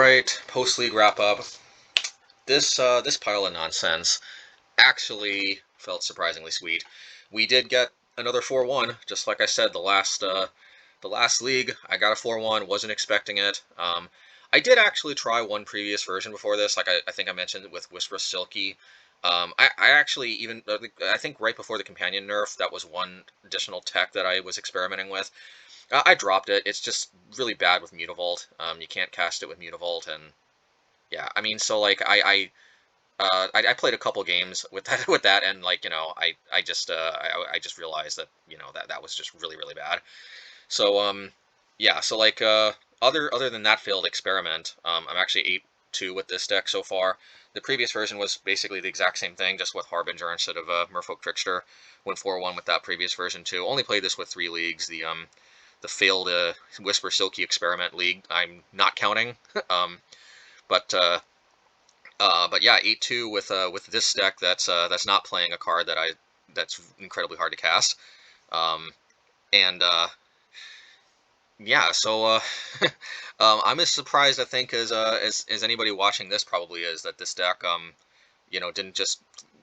Alright, post-league wrap-up. This pile of nonsense actually felt surprisingly sweet. We did get another 4-1, just like I said, the last league, I got a 4-1, wasn't expecting it. I did actually try one previous version before this, like I think I mentioned with Whisper Silky. I actually even, I think right before the Companion nerf, that was one additional tech that I was experimenting with. I dropped it. It's just really bad with Mutavault. You can't cast it with Mutavault, and yeah, I mean, so like I played a couple games with that, and like I just realized that that was just really bad. So yeah, so like other than that failed experiment, I'm actually 8-2 with this deck so far. The previous version was basically the exact same thing, just with Harbinger instead of Merfolk Trickster. Went 4-1 with that previous version too. Only played this with 3 leagues. The failed Whisper Silky Experiment League I'm not counting. um, but yeah, 8-2 with this deck that's not playing a card that's incredibly hard to cast. And yeah, so I'm as surprised I think as anybody watching this probably is that this deck didn't just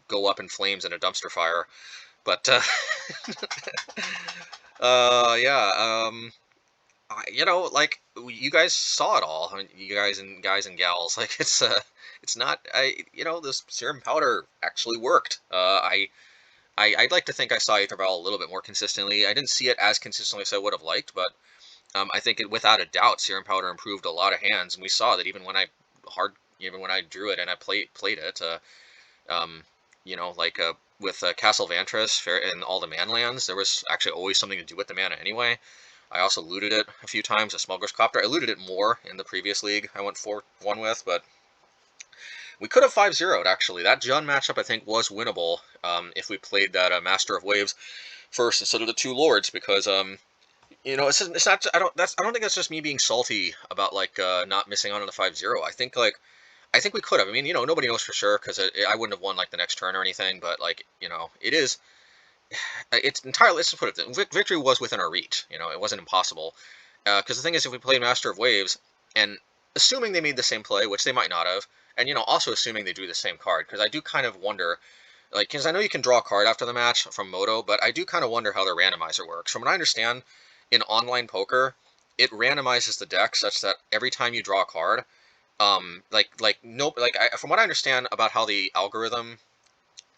go up in flames in a dumpster fire. But yeah, like you guys saw it all. I mean, you guys and gals, like it's not. This Serum Powder actually worked. I'd like to think I saw Aether Vial a little bit more consistently. I didn't see it as consistently as I would have liked, but I think without a doubt, Serum Powder improved a lot of hands, and we saw that even when I drew it and I played it, like with Castle Vantress and all the man lands, there was actually always something to do with the mana anyway. I also looted it a few times, a Smuggler's Copter. I looted it more in the previous league I went 4-1 with, but we could have 5-0'd, actually. That Jund matchup, I think, was winnable if we played that Master of Waves first instead of the 2 Lords, because, it's not, I don't think that's just me being salty about, like, not missing out on the 5-0. I think we could have. I mean, nobody knows for sure, because I wouldn't have won, like, the next turn or anything, but, like, it's entirely, let's just put it, victory was within our reach. It wasn't impossible. Because the thing is, if we played Master of Waves, and assuming they made the same play, which they might not have, and also assuming they drew the same card, because I do kind of wonder, like, because I know you can draw a card after the match from Moto, but I do kind of wonder how the randomizer works. From what I understand, in online poker, it randomizes the deck such that every time you draw a card, from what I understand about how the algorithm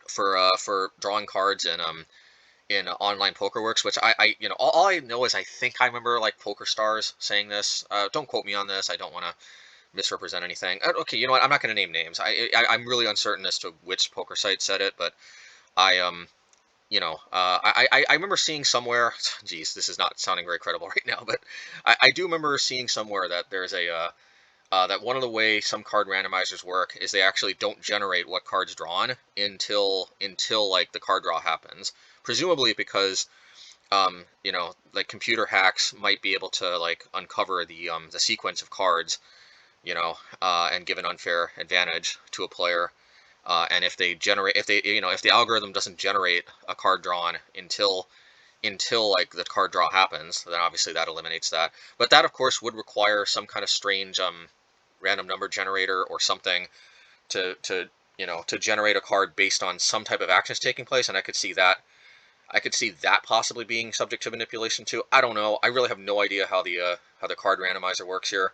for drawing cards in online poker works, which all I know is I think I remember like Poker Stars saying this. Don't quote me on this. I don't want to misrepresent anything. Okay, you know what? I'm not going to name names. I'm really uncertain as to which poker site said it, but I I remember seeing somewhere. Geez, this is not sounding very credible right now, but I do remember seeing somewhere that there's that one of the way some card randomizers work is they actually don't generate what card's drawn until like the card draw happens. Presumably because like computer hacks might be able to like uncover the sequence of cards, and give an unfair advantage to a player. And if the algorithm doesn't generate a card drawn until like the card draw happens, then obviously that eliminates that. But that of course would require some kind of strange random number generator or something to generate a card based on some type of actions taking place, and I could see that possibly being subject to manipulation too. I don't know. I really have no idea how the card randomizer works here.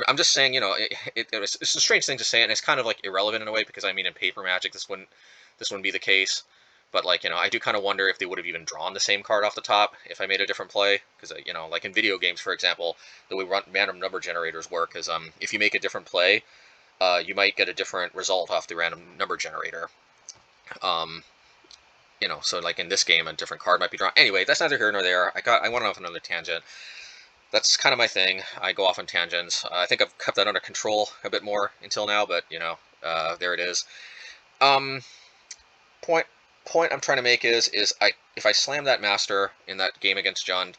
I'm just saying, it's a strange thing to say, and it's kind of like irrelevant in a way, because I mean, in paper Magic, this wouldn't be the case. But like, I do kind of wonder if they would have even drawn the same card off the top if I made a different play, because like in video games, for example, the way random number generators work is if you make a different play, you might get a different result off the random number generator. So like in this game, a different card might be drawn. Anyway, that's neither here nor there. I went off on another tangent. That's kind of my thing. I go off on tangents. I think I've kept that under control a bit more until now, but there it is. Point I'm trying to make is if I slam that master in that game against Jund,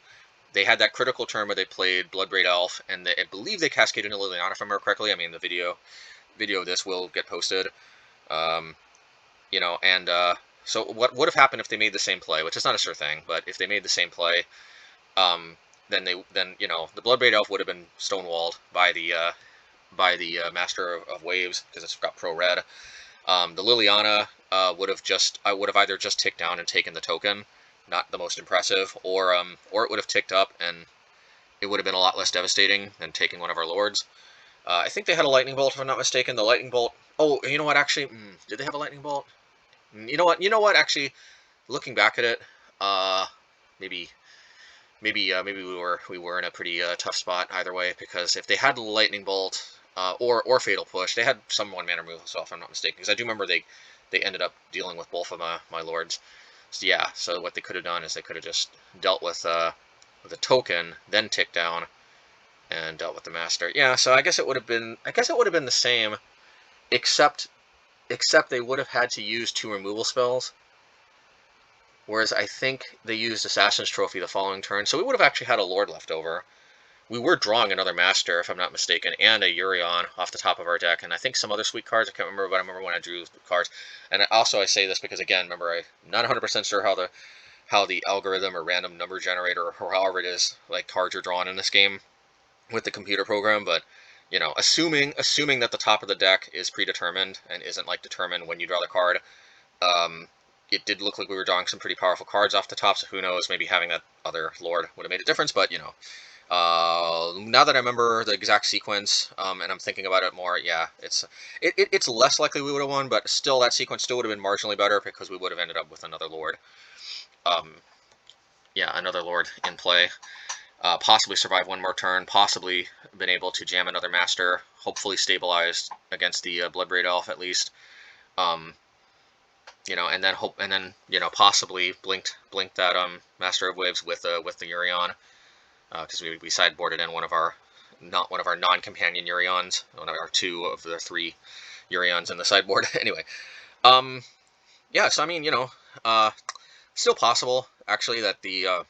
they had that critical turn where they played Bloodbraid Elf, and I believe they cascaded into Liliana, if I remember correctly. I mean, the video of this will get posted. So what would have happened if they made the same play, which is not a sure thing, but if they made the same play, then the Bloodbraid Elf would have been stonewalled by the by the Master of Waves because it's got pro red. The Liliana would have either just ticked down and taken the token, not the most impressive, or it would have ticked up and it would have been a lot less devastating than taking one of our lords. I think they had a lightning bolt, if I'm not mistaken. The lightning bolt. Oh, you know what? Actually, did they have a lightning bolt? You know what? You know what? Actually, looking back at it, maybe we were in a pretty tough spot either way, because if they had the lightning bolt or fatal push, they had some 1-mana removal, so if I'm not mistaken, because I do remember they ended up dealing with both of my lords. So yeah, so what they could have done is they could have just dealt with a token, then ticked down, and dealt with the master. Yeah, so I guess it would have been the same, except they would have had to use 2 removal spells. Whereas I think they used Assassin's Trophy the following turn, so we would have actually had a Lord left over. We were drawing another Master, if I'm not mistaken, and a Yorion off the top of our deck, and I think some other sweet cards. I can't remember, but I remember when I drew the cards. And also I say this because, again, remember, I'm not 100% sure how the algorithm or random number generator, or however it is, like, cards are drawn in this game with the computer program, but, you know, assuming that the top of the deck is predetermined and isn't, like, determined when you draw the card, it did look like we were drawing some pretty powerful cards off the top, so who knows, maybe having that other Lord would have made a difference, but, you know. Now that I remember the exact sequence, and I'm thinking about it more, yeah, it's less likely we would have won, but still, that sequence still would have been marginally better, because we would have ended up with another Lord. Yeah, another Lord in play. Possibly survive one more turn, possibly been able to jam another Master, hopefully stabilized against the Bloodbraid Elf at least. You know, and then you know, possibly blinked that Master of Waves with the Yorion, because we sideboarded in one of our non-companion Yorions, one of our 2 of the 3 Yorions in the sideboard. Anyway, yeah, so I mean, you know, still possible actually that the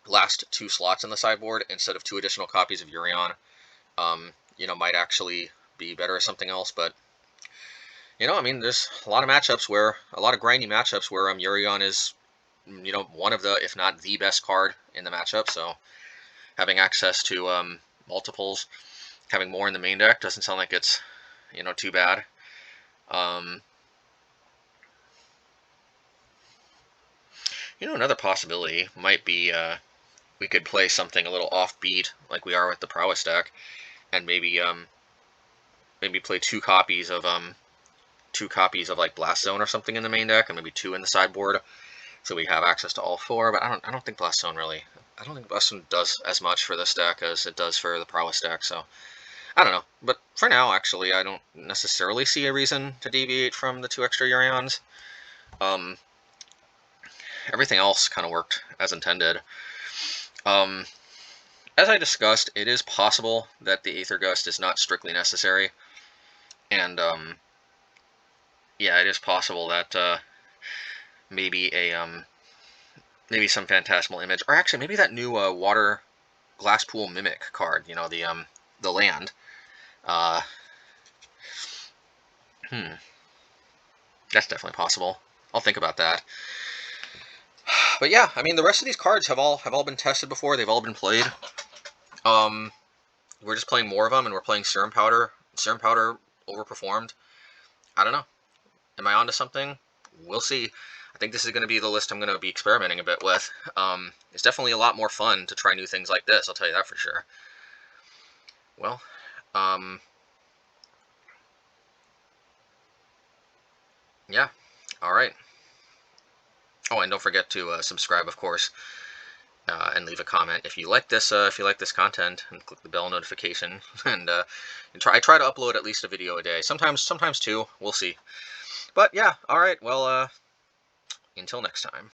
last 2 slots in the sideboard, instead of 2 additional copies of Yorion, you know, might actually be better as something else, but. You know, I mean, there's a lot of grindy matchups where Yorion is, you know, one of the, if not the best card in the matchup. So having access to multiples, having more in the main deck doesn't sound like it's, you know, too bad. You know, another possibility might be we could play something a little offbeat, like we are with the Prowess deck, and maybe play 2 copies of like Blast Zone or something in the main deck, and maybe 2 in the sideboard, so we have access to all 4. But I don't think Blast Zone does as much for this deck as it does for the Prowess deck. So I don't know. But for now, actually, I don't necessarily see a reason to deviate from the 2 extra Yorions. Everything else kind of worked as intended. As I discussed, it is possible that the Aether Gust is not strictly necessary, and yeah, it is possible that maybe some Phantasmal Image, or actually maybe that new Water Glass Pool Mimic card, you know, the land. That's definitely possible. I'll think about that. But yeah, I mean, the rest of these cards have all been tested before. They've all been played. We're just playing more of them, and we're playing Serum Powder. Serum Powder overperformed. I don't know. Am I onto something? We'll see. I think this is going to be the list I'm going to be experimenting a bit with. It's definitely a lot more fun to try new things like this, I'll tell you that for sure. Well, yeah, alright. Oh, and don't forget to subscribe, of course, and leave a comment if you like this content, and click the bell notification, and I try to upload at least a video a day. Sometimes 2, we'll see. But yeah, alright, well, until next time.